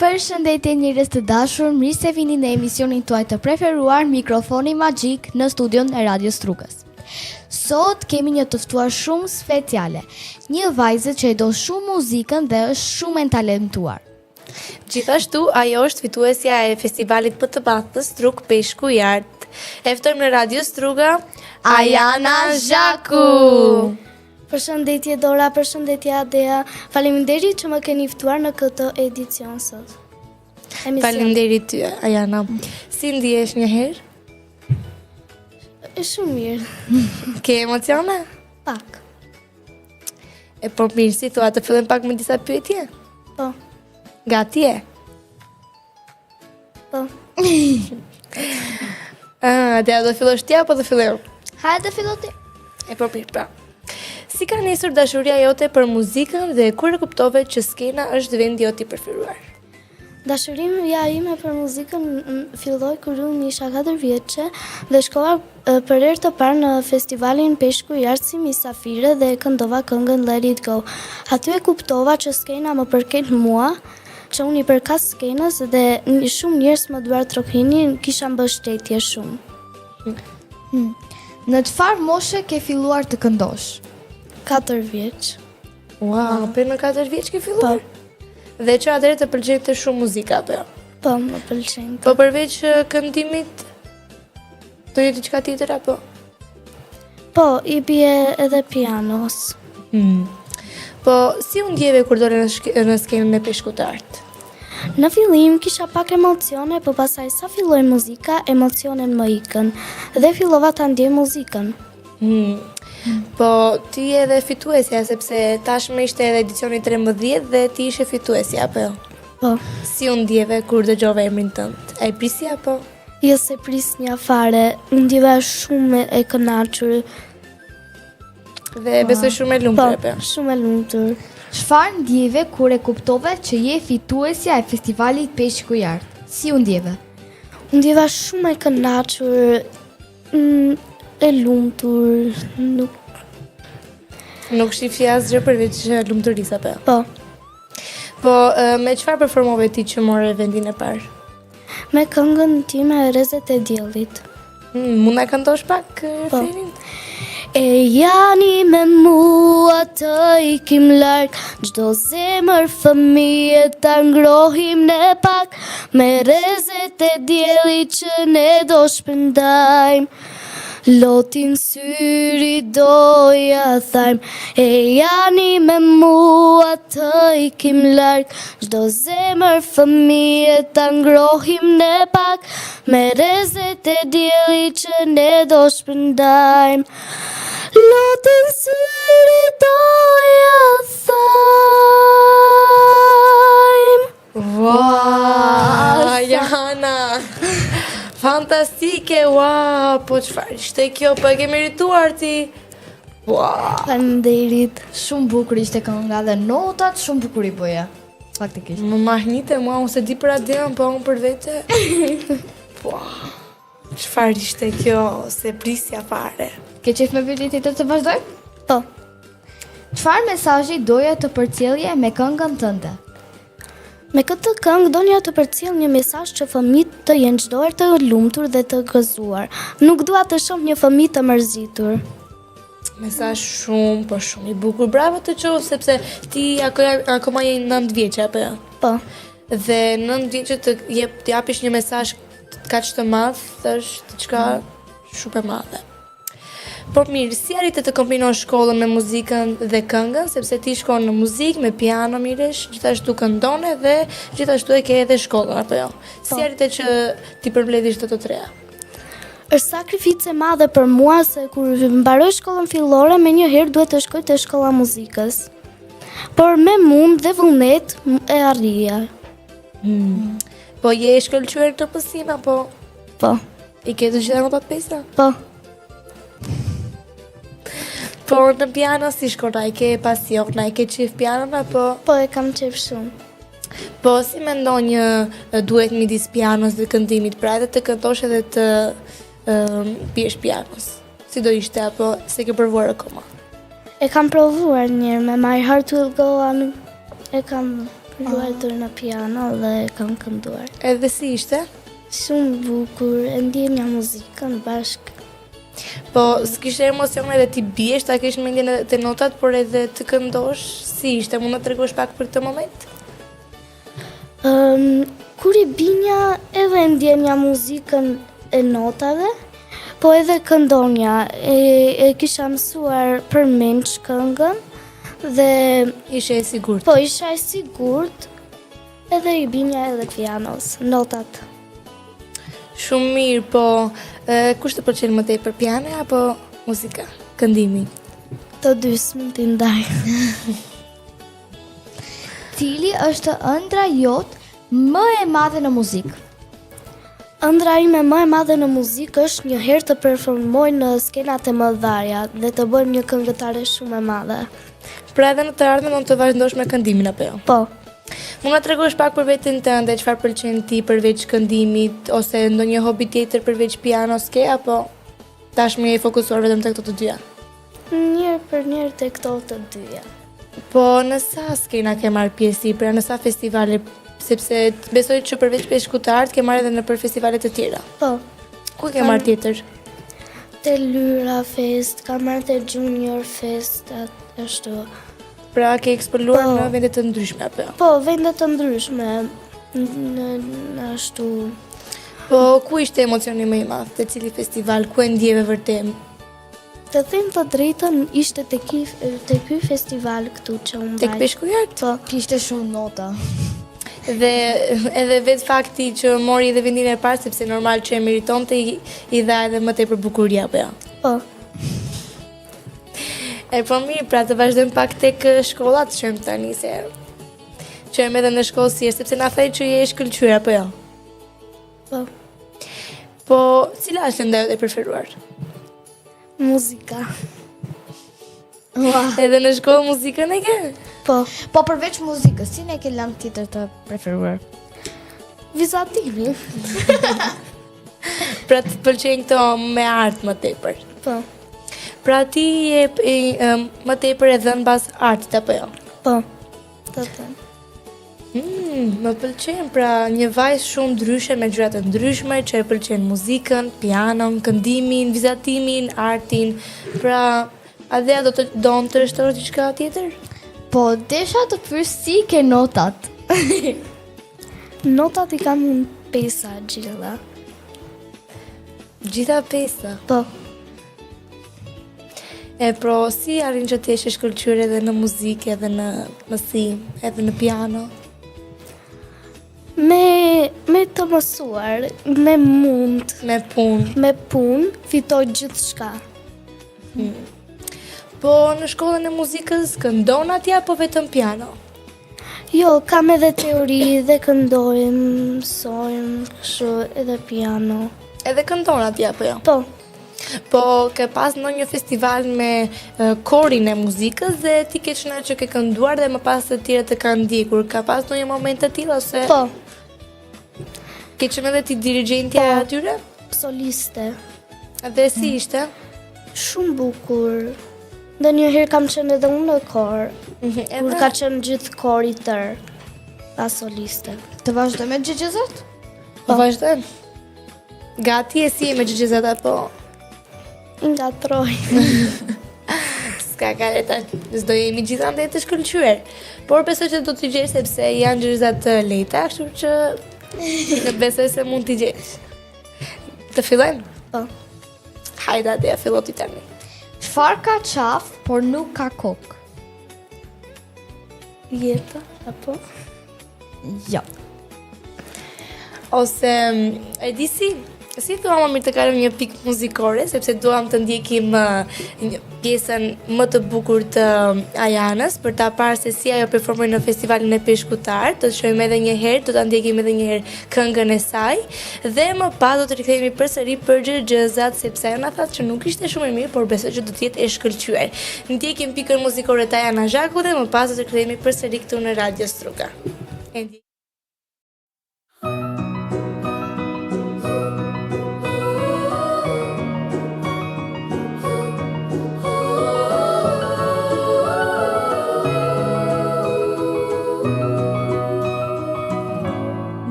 Përshëndetje njerëz të dashur, mirë se vini në emisionin tuaj të preferuar Mikrofoni Magjik në studion e Radios Trugës. Sot kemi një të ftuar shumë speciale, një vajzë që e do shumë muzikën dhe është shumë e talentuar. Gjithashtu, ajo është fituesja e festivalit për të batës Trug Peshku i Artë. E ftojmë në Radios Truga, Ajana Zhaku! Përshëndetje Dora, përshëndetje Adea. Faleminderit që më keni ftuar në këtë edicion sot. Faleminderit ty, Ajana. Si ndihesh një herë? Është shumë mirë. Ke emocione? Pak. E po mirë, si thua të fillim pak me disa pyetje? Po. Gati e? Po. Adea, do fillosh ti apo do filloj? Hajde fillo ti. E po mirë, pra. Si ka nisur dashuria jote për muzikën dhe kur e kuptove që skena është vendi jot i preferuar? Dashuria ime për muzikën filloi kur unë isha 4 vjeçe dhe shkova për herë të parë në festivalin Peshku i Artë si mysafire dhe këndova këngën Let It Go. Aty e kuptova që skena më përket mua, që unë i përkas skenës dhe shumë njerëz më duar trohinin, kisha mbështetje shumë. Në çfarë moshe ke filluar të këndosh? 4 vjeç. Wow, për në 4 vjeç ke filluar? Dhe që atëherë të pëlqente shumë muzika, apo jo? Po, më pëlqen. Po përveç këndimit, do jetë diçka tjetër apo? Po, i bie edhe pianos. Po, si u ndjeve kur dore në skenën e Peshkut të Artë? Në fillim kisha pak emocione, po pasaj sa filloi muzika, emocionet më ikën dhe fillova ta ndjej muzikën. Po, ti edhe fituesja, sepse tashmë ishte edhe edicioni 13 dhe ti ishe fituesja, apo jo? Po, Si u ndjeve kur dëgjove emrin tënd? A i prisja apo? jo se prisnja fare, unë ndjeva shumë e kënaqur. Dhe besoj shumë e Po, lumtur apo jo? shumë e lumtur. Çfarë ndjeve kur e kuptove që je fituesja e festivalit Peshku i Artë? Si u ndjeve? Unë ndjeva shumë e kënaqur, e lumtur, Nuk shifja asgjë përveç lumturisë apo jo? po. Po, me çfarë performove ti që more vendin e parë? Me këngën time Rezet e Diellit. Mund na këndosh pak refrenin? E jani me mua të ikim larg, çdo zemër fëmijë ta ngrohim ne pak, me rezet e diellit që ne do shpëndajm. Lotin syri doja thajm, e jani me mua të ikim larg, çdo zemër fëmijë ta ngrohim ne pak, me rezet e diellit që ne do shpëndajm. Lotin syri doja thajm. Wow, Jana! Fantastike, wow, po çfarë ishte kjo, po e ke merituar ti. Wow. Faleminderit. Shumë bukur ishte kënga dhe notat shumë bukur i bëja. Faktikisht. Më mahnite mua, unë se di për Adeon, po unë për vete. Wow. Çfarë ishte kjo, se prisja fare. Ke qef me pyetjet tjetër të vazhdoj? Po. Çfarë mesazhi doja të përcjellje me këngën tënde? Me këtë këngë donja të përcjell një mesazh që fëmijët të jenë çdo herë të lumtur dhe të gëzuar. Nuk dua të shoh një fëmijë të mërzitur. Mesazh shumë, po shumë i bukur. Bravo të qof, sepse ti akoma je 9 vjeçë apo jo? Po. Dhe 9 vjeçë të japësh një mesazh kaq të madh, është diçka shumë e madhe. Po mirë, si arrite të kombinosh shkollën me muzikën dhe këngën, sepse ti shkon në muzikë, me piano miresh, gjithashtu këndone dhe gjithashtu e ke edhe shkollën, apo jo? Si arrite që ti përmbledhish të treja? Është sakrificë e madhe për mua se kur mbaroj shkollën fillore, menjëherë duhet të shkoj te shkolla muzikës. Por me mund dhe vullnet e arrija. Po je e shkëlqyer këtë pësim apo Po. i ke të gjitha notat 5? Po. Po në piano si shkon, a i ke pasion, a i ke qef pianon apo? Po e kam qef shumë. Po si mendon një duhet midis pianos dhe këndimit, pra edhe të këndosh edhe të pjesh pianos? Si do ishte apo se ke provuar akoma? E kam provuar njërë me My Heart Will Go On, e kam luajtur në piano dhe kam kënduar. Edhe si ishte? Shumë bukur, e ndjenja muzikën bashkë. Po, s'kishte emocione edhe ti biesh, ta kish mendjen edhe te notat, por edhe të këndosh, si ishte? Mund të tregosh pak për këtë moment? Kur i binja edhe ndjenja muzikën e notave, po edhe këndonja, e kisha mësuar për menç këngën dhe Ishe e sigurt. po isha e sigurt edhe i binja edhe pianos, notat. Shumë mirë, po kush të pëlqen më tepër, piano apo muzika, këndimi? Të dy s'mund t'i ndaj. Cili është ëndra jot më e madhe në muzikë? Ëndra ime më e madhe në muzikë është një herë të performoj në skenat e mëdhaja dhe të bëjmë një këngëtare shumë e madhe. Pra edhe në të ardhmen mund të vazhdosh me këndimin apo jo? Po, Mund na tregosh pak për veten tënde, çfarë pëlqen ti përveç këndimit ose ndonjë hobi tjetër përveç pianos ke apo tashmë je fokusuar vetëm te këto të dyja? njërë për njërë të këto të dyja. Po në sa skena ke marrë pjesë ti, pra në sa festivale, sepse besoj që përveç peshkutar ke marrë edhe në për festivale të tjera. Po, Ku ke marrë tjetër? të Lyra Fest, kam marrë të Junior Fest, ashtu. Pra ke ekspoluar Po. në vende të ndryshme apo jo? Po, vendet të ndryshme, në ashtu. Po ku ishte emocioni më i madh? Te cili festival? Ku e ndjeve vërtet? Të them të drejtën, ishte te ky festival këtu që unë Tek mbaj. Peshkujart? Po, Kishte shumë nota. Dhe edhe vetë fakti që mori edhe vendin e parë, sepse normal që e meritonte, i dha edhe më tepër bukuria apo jo? po, E po mirë, pra të vazhdojmë pak tek shkolla, të shkojmë tani se qojmë edhe në shkollë si sepse na thej që je e shkëlqyer apo jo? po, Po, cila është enda jote e preferuar? muzika. Edhe në shkollë muzikën e ke? Po, Po përveç muzikës, si ne ke lënë tjetër të preferuar? vizatimi. Pra të pëlqejnë këto me art më tepër. Po, Pra ti je më tepër e dhënë bas artit apo jo? po, të them. Më pëlqen, pra një vajzë shumë ndryshe me ngjyra të ndryshme që e pëlqen muzikën, pianon, këndimin, vizatimin, artin. Pra, a dhe do të donte të shtosh diçka tjetër? Po desha të pyes si ke notat. Notat i kam unë 5 gjitha. Gjitha 5. Po, E pro, si arrin që të jesh e shkëlqyer edhe në muzikë, edhe në mësim, edhe në piano? me të mësuar, me mund, Me punë. me punë, fitoj gjithë shka. Po në shkollën e muzikës këndon atje apo vetëm piano? Jo, kam edhe teori dhe këndojmë, mësojmë, kështu edhe piano. Edhe këndon atje apo jo? Po, Po ke pas ndonjë festival me korin e muzikës dhe ti ke qenë që ke kënduar dhe më pas të tjerë të kanë ndjekur. Ka pas ndonjë moment të tillë ose po, ke qenë edhe ti dirigjentja e Po. atyre? soliste. Dhe si ishte? Shumë bukur. Dhe një herë kam qenë edhe unë në kor, kur ka qenë gjithë kori tërë, pa soliste. Të vazhdoj me GGZ-t? Po vazhdojmë. Gati e si e me gjëgjëzat apo? Nga troj. S'ka kaleta, s'do jemi gjithandaj të shkëlqyer. Por besoj që do t'i gjesh sepse janë gjëgjëzat të lehta, kështu që besoj se mund t'i gjesh. Të fillojmë? Po, Hajde atë, fillo ti tani. Çfarë ka qaf, por nuk ka kokë? jeta, apo? Jo. Ose, e di si duam më mirë të kalojmë një pikë muzikore, sepse duam të ndjekim pjesën më të bukur të Ajanës, për ta parë se si ajo performoi në festivalin e Peshkutar, do të shohim edhe një herë, do ta ndjekim edhe një herë këngën e saj, dhe më pas do të rikthehemi përsëri për gjëgjëzat, sepse ajo na thatë që nuk ishte shumë e mirë, por besoj që do të jetë e shkëlqyer. Ndjekim pikën muzikore të Ajana Zhaku dhe më pas do të rikthehemi përsëri këtu në Radio Struga.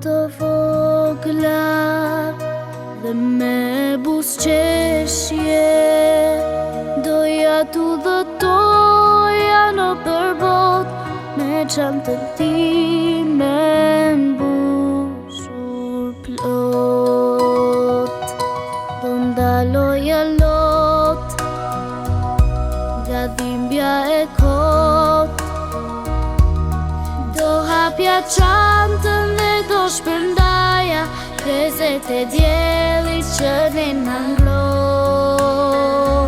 të vogla dhe me buzëqeshje doja t'u dhëtoja në përbot me çantën time mbushur plot. Do ndaloja lot nga dhimbja e kot, do hapja çantën dhe do shpërndaja krezet e diellit që ne na ngroh.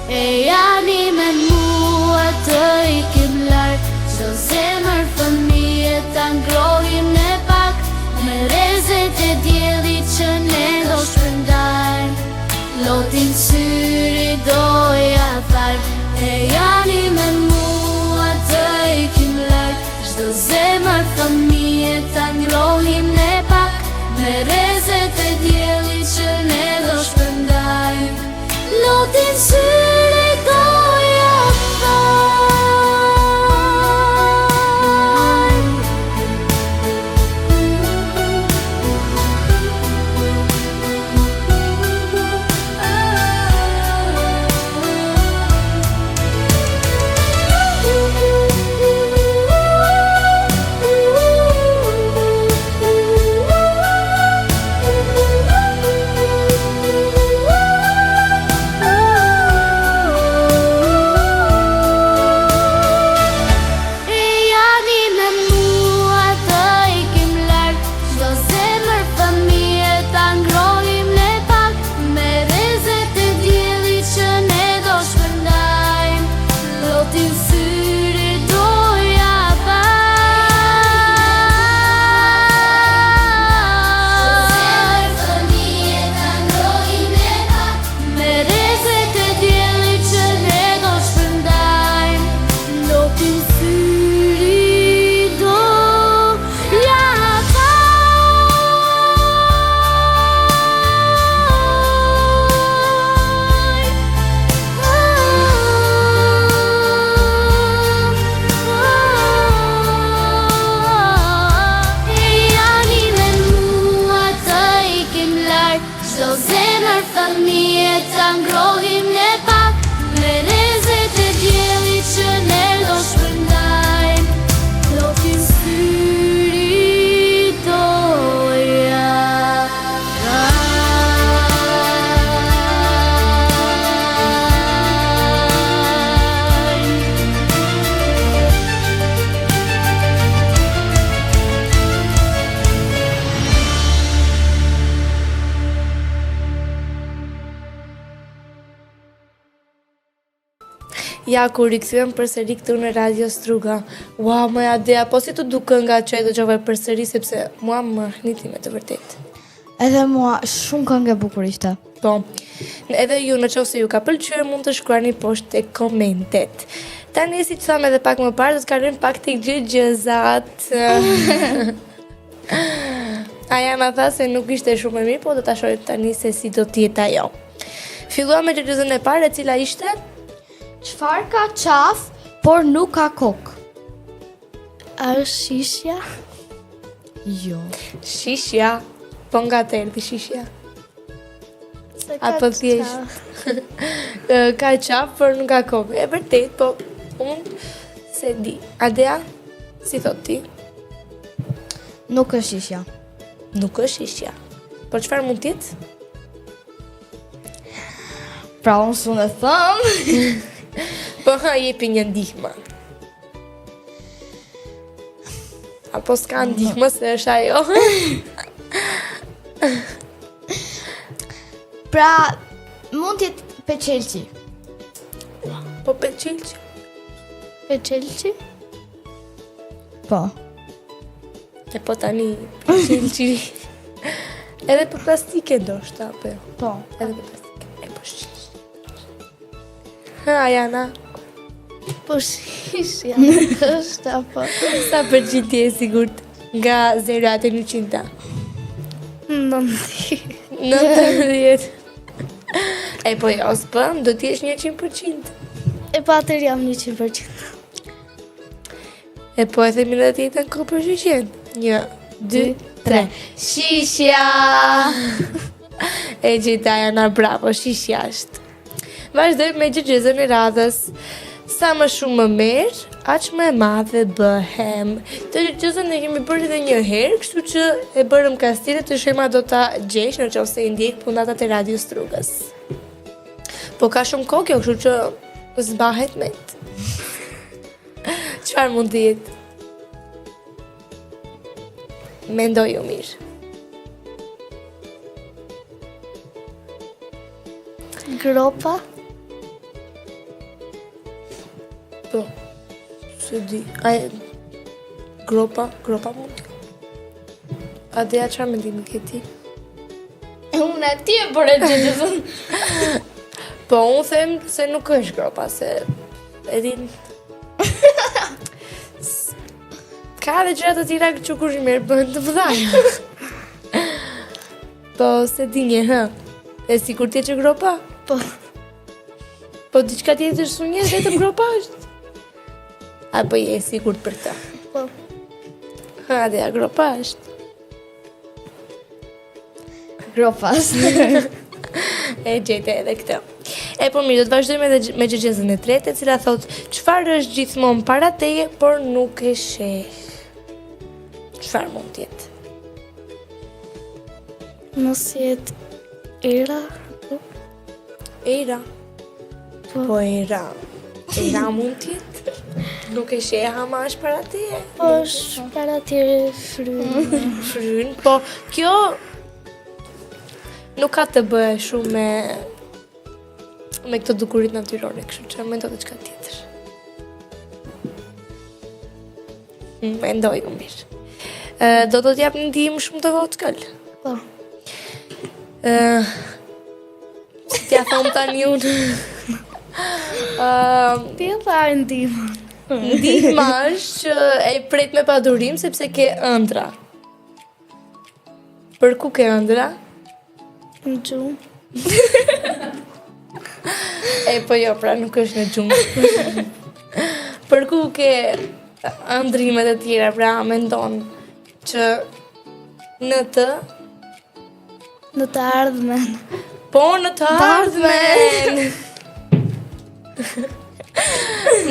E jani me mua të ikim larg, çdo zemër fëmijë ta ngrohim ne pak, me rezet e diellit që ne do shpërndajmë. Lotin syri doja tharp, e jani me mua të ikim larg, çdo zemër fëmijë ta ngrohim ne pak, me rezet e diellit që ne do shpërndajmë. Lotin syri doja tharp. Ja, kur rikthyem përsëri këtu në Radio Struga. Ua, më Adea, po si të dukën nga që e dëgjova përsëri, sepse mua më hniti me të vërtet. Edhe mua shumë këngë e bukur ishte. Po, edhe ju në qoftë se ju ka pëlqyer mund të shkruani poshtë te komentet. Tani si që thamë edhe pak më parë, do të kalojmë pak tek gjëgjëzat. Aja ma tha se nuk ishte shumë e mirë, po do ta shohim tani se si do të jetë ajo. Filluam me gjëgjëzën e parë, e cila ishte? Çfarë ka qaf, por nuk ka kokë? A është shishja? Jo. Shishja. Po nga të erdhi shishja. Se Apo thjesht. Ka qaf, por nuk ka kokë. E vërtet, po unë se di. Adea, si thot ti? Nuk është shishja. Nuk është shishja. Por çfarë mund të jetë? Pra unë s'u e thëm. Po jepi një ndihmë. Apo s'ka ndihmë se është ajo. Pra mund të jetë peçelçi. Po peçelçi. Peçelçi? Po. E po tani peçelçi. Edhe për plastike ndoshta apo jo. Po. Edhe për plastike. E po shish. Ha, Jana. Po shishja nuk është apo? Sa përgjithje e sigurt nga 0 atë 100? 90. 90. E po jo, s'pëm, do t'jesh 100%. E pa atër jam 100%. E po e themi dhe t'jetën ku për 100. 1, 2, 3. Shishja. E gjitha Jana, bravo, shishja është. Vazhdojmë me gjëgjëzën e radhës. Sa më shumë më merr, aq më e madhe bëhem. Të gjëgjëzën e kemi bërë edhe një herë, kështu që e bërëm kastire të shema do ta gjesh në qoftë se i ndjek punatat e Radio Strugës. Po ka shumë kohë kjo, kështu që zbahet met. Çfarë mund të jetë? Mendoju mirë. Gropa. Po, se di. Gropa mund të. A dhe çfarë mendimi ke ti? Unë ti e bërë gjëgjëzën. Po, unë them se nuk është gropa, se e din... Ka dhe gjëra të tjera që kur i merë bëhen të mëdha. Po, se di një, hë? E sikur ti që gropa? Po. Po, diçka tjetër sunje, vetëm gropa është? Apo je sigurt për ta? Po. Ha, dhe ja, gropa është. Gropas. E gjete edhe këtë. E po mirë, do të vazhdojmë edhe me gjëgjëzën e tretë, e cila thot, çfarë është gjithmonë para teje, por nuk e sheh? Çfarë mund të jetë? Mos jetë era. Era. Po era. Era mund të jetë? Nuk e sheh ama është para teje? Po është para tjere frynë. Fryn, po kjo nuk ka të bëhe shumë me këto dukurit natyrore, kështu që mendoj diçka tjetër. Mendoj mirë. Do të t'jap një ndihmë shumë të vogël. Po. Si t'ja thom tani unë. Ti e parë ndihmën. Ndihma është që e pret me padurim sepse ke ëndra. Për ku ke ëndra? Në gjumë. E po jo, pra nuk është në gjumë. Për ku ke ëndrimet e tjera, pra mendon që në të ardhmen. po në të ardhmen.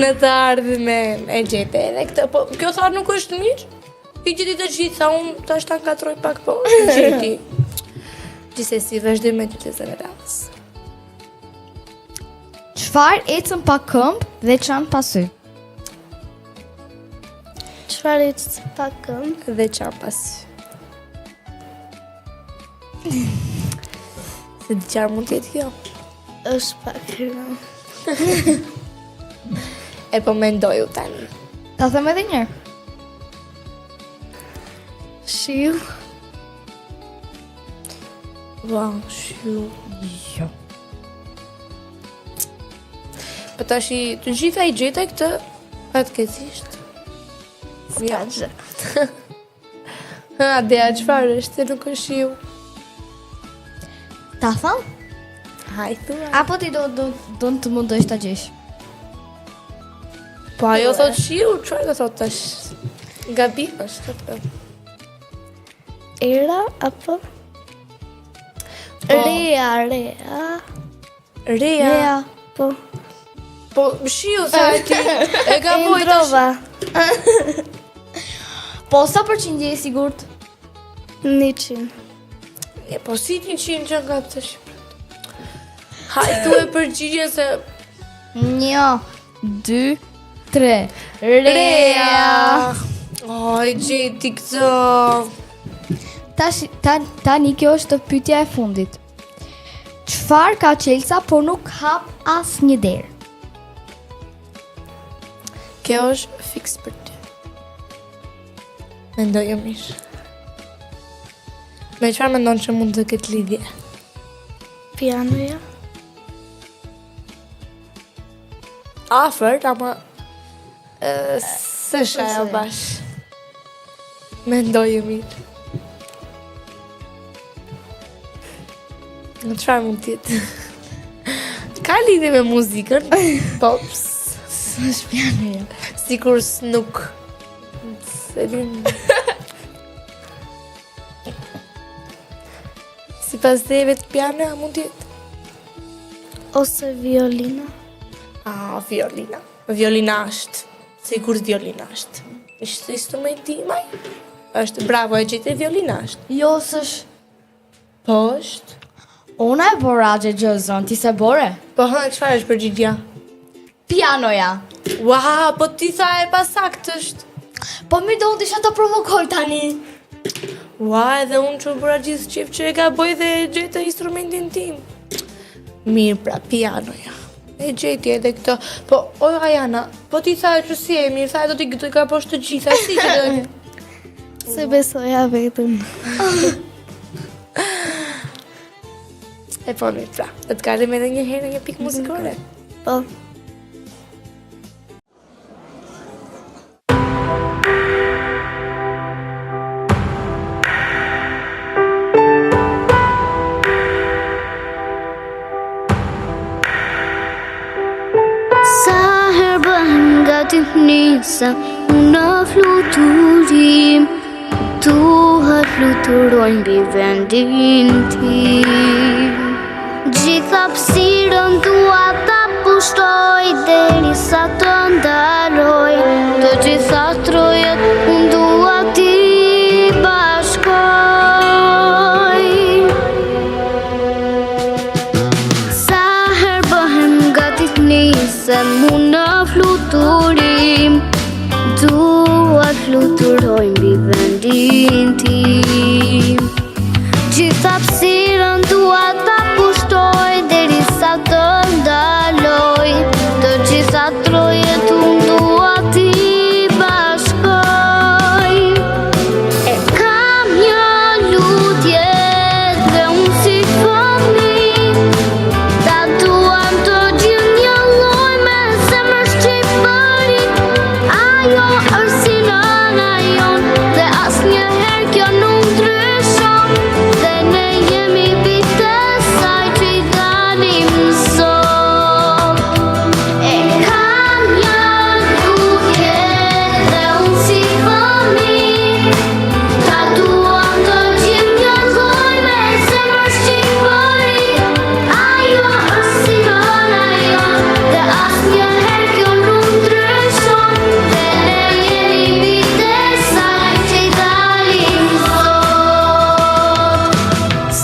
Në të ardhmen e gjete edhe këtë, po kjo tha nuk është mirë. I gjeti të gjitha, unë tash ta katroj pak, po gjeti. Gjithsesi, vazhdojmë me gjëgjëzën e radhës. Çfarë ecën pa këmbë dhe çan pa sy? Çfarë ecën pa këmbë Dhe çan pa sy. Se di çfarë mund të jetë kjo? është pak rëndë. E po mendoju tani. Ta them edhe një herë. Shiu. Wow, shiu. Jo. Po tash të gjitha i gjeta këtë fatkeqësisht. Ska gjë. Ha, dea çfarë është, se nuk është shiu. Ta them? Haj thua. Apo ti do të mundosh ta gjesh? Po ajo thot shiu, çfarë do thot tash? Gabim është atë. Era apo? Rea. Rea. Po. Po shiu sa ti. E gaboj tash. Endrova. Po sa përqindje e sigurt? 100. E po si 100 që nga të Shqipërit. Haj thua përgjigjen se 1, 2, 3. Rea. Oj, gjeti këtë. Tani kjo është pyetja e fundit. Çfarë ka Çelsa por nuk hap asnjë derë? Kjo është fiks për ty. Mendoje mirë. Me çfarë mendon që mund të ketë lidhje? Pianoja. Afër, ama s'është ajo bash. Mendoje mirë. Në çfarë mund të jetë? Ka lidhje me muzikën? Po, S'është pianoja. sikur s'nuk. Se din. Sipas dhënave të piano mund të jetë. Ose violina. Violina. Violinasht. Sigurt violinasht. Ishte instrumenti i maj? Është bravo e gjetë violinasht. Jo, s'është. Po është. Ona e bora gjëzën, ti se bore? Po çfarë është përgjigja? Pianoja. Ua, po ti tha e pasakt është. Po mi do të isha të provokoj tani. Ua, edhe unë që bëra gjithë qef që e gaboj dhe e gjeta instrumentin tim. Mirë pra, pianoja. E gjeti edhe këto. Po, o Ajana, po ti tha që si e mirë, tha e do t'i ka poshtë të gjitha, si që do... Se besoja vetëm. E po mirë pra, do të kallim edhe një herë një pikë muzikore. Po. Nisa në fluturim, duhet fluturojnë mbi vendin tim. Gjitha hapësirën dua ta pushtoj, derisa të ndaloj. Të gjitha trojet unë dua t'i bashkoj. Sa herë bëhem gati t'nisem unë në fluturim, duhet fluturoj mbi vendin tim. Gjitha hapësirën dua ta pushtoj, derisa të ndaloj. Të gjitha trojet unë dua t'i bashkoj. E kam një lutje dhe unë si fëmijë, ta duam të gjithë një lloj me zemër shqiptari. Ajo është si nëna jon dhe asnjëherë kjo nuk ndryshon, dhe ne jemi bitë e saj që i dalim sot. E kam një lutje dhe unë si fëmijë, ta duam të gjithë një lloj me zemër shqiptari. Ajo është si nëna jon dhe asnjëherë kjo nuk ndryshon, dhe ne jemi bitë e saj që i dalim sot.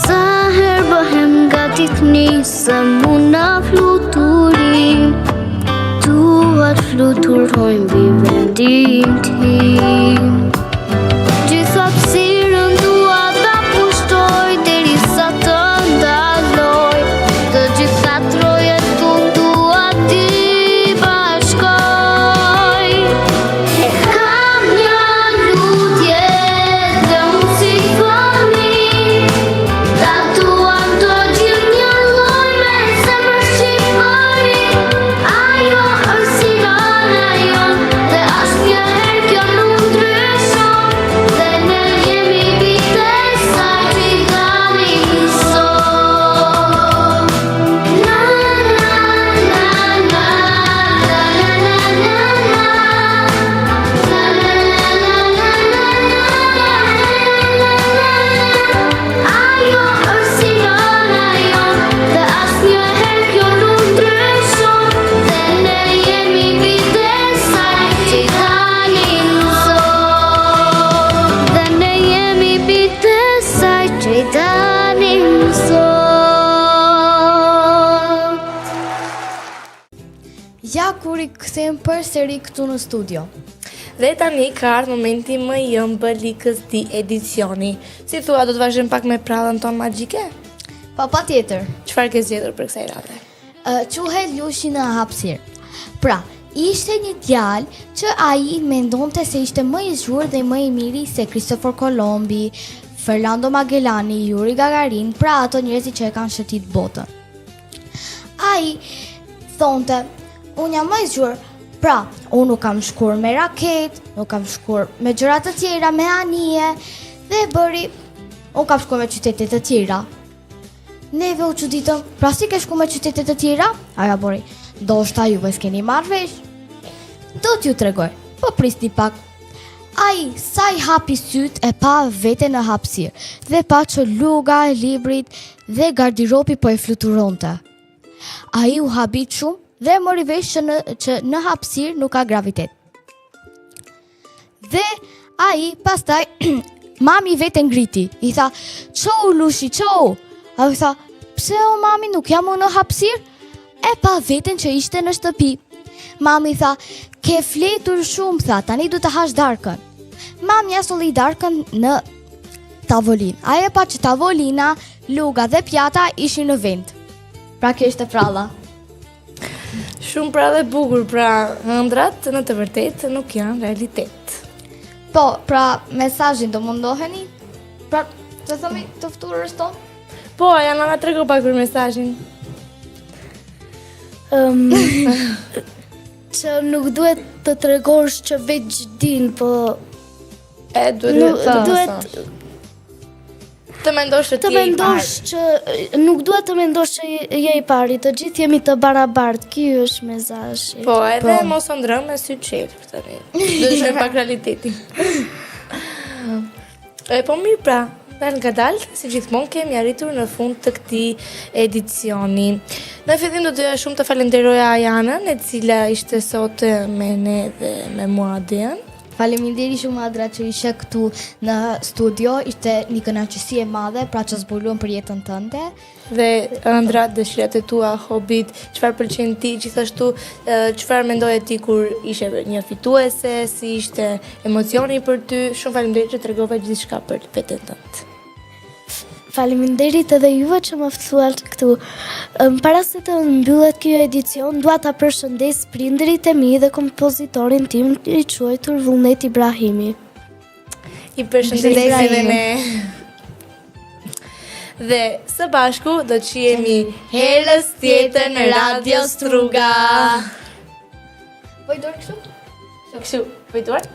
Sa herë bëhem gati t'nisem unë në fluturim, duhet fluturoj mbi vendin tim. Gjitha hapësirën dua ta pushtoj, derisa të ndaloj. Të gjitha trojet unë dua t'i bashkoj. E kam një lutje dhe unë si fëmijë, ta duam të gjithë një lloj me zemër shqiptari. Ajo është si nëna jon dhe asnjëherë kjo nuk ndryshon, dhe ne jemi bitë e saj që i dalim sot. Na na na na, la la la la la, la la la la. Ajo është si nëna jon dhe asnjëherë kjo nuk ndryshon, dhe ne jemi bitë e saj që i dalim sot. Dhe ne jemi bitë e saj që i dalim sot. Ja kur i kthejmë përsëri këtu në studio. Dhe tani ka ardhur momenti më i ëmbëllikës di edicioni. Si thua, do të vazhdojmë pak me prallën tonë magjike? Pa tjetër. Çfarë ke zgjedhur për kësaj radhe? Quhet Lushi në hapësirë. Pra, ishte një djalë që ai mendonte se ishte më i zgjuar dhe më i miri se Kristofor Kolombi, Fernando Magellani, Yuri Gagarin, pra ato njerëzit që e kanë shëtit botën. Ai thonte, unë jam më i zgjuar. Pra, unë nuk kam shkuar me raket, nuk kam shkuar me gjëra të tjera, me anije, dhe bëri, unë kam shkuar me qytete të tjera. Neve u çuditëm, pra si ke shkuar me qytete të tjera? Aja bëri, ndoshta juve s'keni marrë vesh. Do t'ju tregoj, po prisni pak. Ai sa I hapi syt e pa vete në hapësirë dhe pa që luga e librit dhe gardiropi po e fluturonte. Ai u habit shumë dhe mori vesh që në hapësirë nuk ka gravitet. Dhe ai pastaj mami vete ngriti, I tha, "Çou Lushi, çou." Ai tha, "Pse o mami, nuk jam unë në hapësirë?" E pa veten që ishte në shtëpi. Mami tha, "Ke fletur shumë," tha, "tani du të hash darkën." Mami ja solli darkën në tavolinë. Ai e pa që tavolina, luga dhe pjata ishin në vend. Pra kjo ishte pralla. Shumë pra dhe bukur, pra ëndrat në të vërtetë nuk janë realitet. Po, pra mesazhin do mundoheni? Pra, të themi të fturës tonë? Po, janë na trego pak për mesazhin. Që nuk duhet të tregosh që veç din, po Duhet të mendosh që të ti je I parë. mendosh që nuk duhet të mendosh që je I pari, të gjithë jemi të barabartë. Ky është mesazhi. Po, edhe mos o ndrëm me sy qelë tani. Do të shojmë pak realitetin. Po mirë pra, dal nga dalë, si gjithmonë kemi arritur në fund të këtij edicioni. Në fillim do doja shumë të falenderoja Ajanën, e cila ishte sot me ne dhe me mua Adian. Faleminderit shumë Adra që ishe këtu në studio, ishte një kënaqësi e madhe, pra që zbuluam për jetën tënde. Dhe ëndrat, dëshirat e tua, hobit, çfarë pëlqen ti, gjithashtu çfarë mendoje ti kur ishe një fituese, si ishte emocioni për ty. Shumë faleminderit që tregove gjithçka për veten tënde. Faleminderit edhe juve që më fthuat këtu. Para se të mbyllet kjo edicion, dua ta përshëndes prindërit e mi dhe kompozitorin tim I quajtur Vullnet Ibrahimi. I përshëndesim edhe ne. Dhe së bashku do të jemi herës tjetër në Radio Struga. Po I dorë kështu? Kështu, po I duart?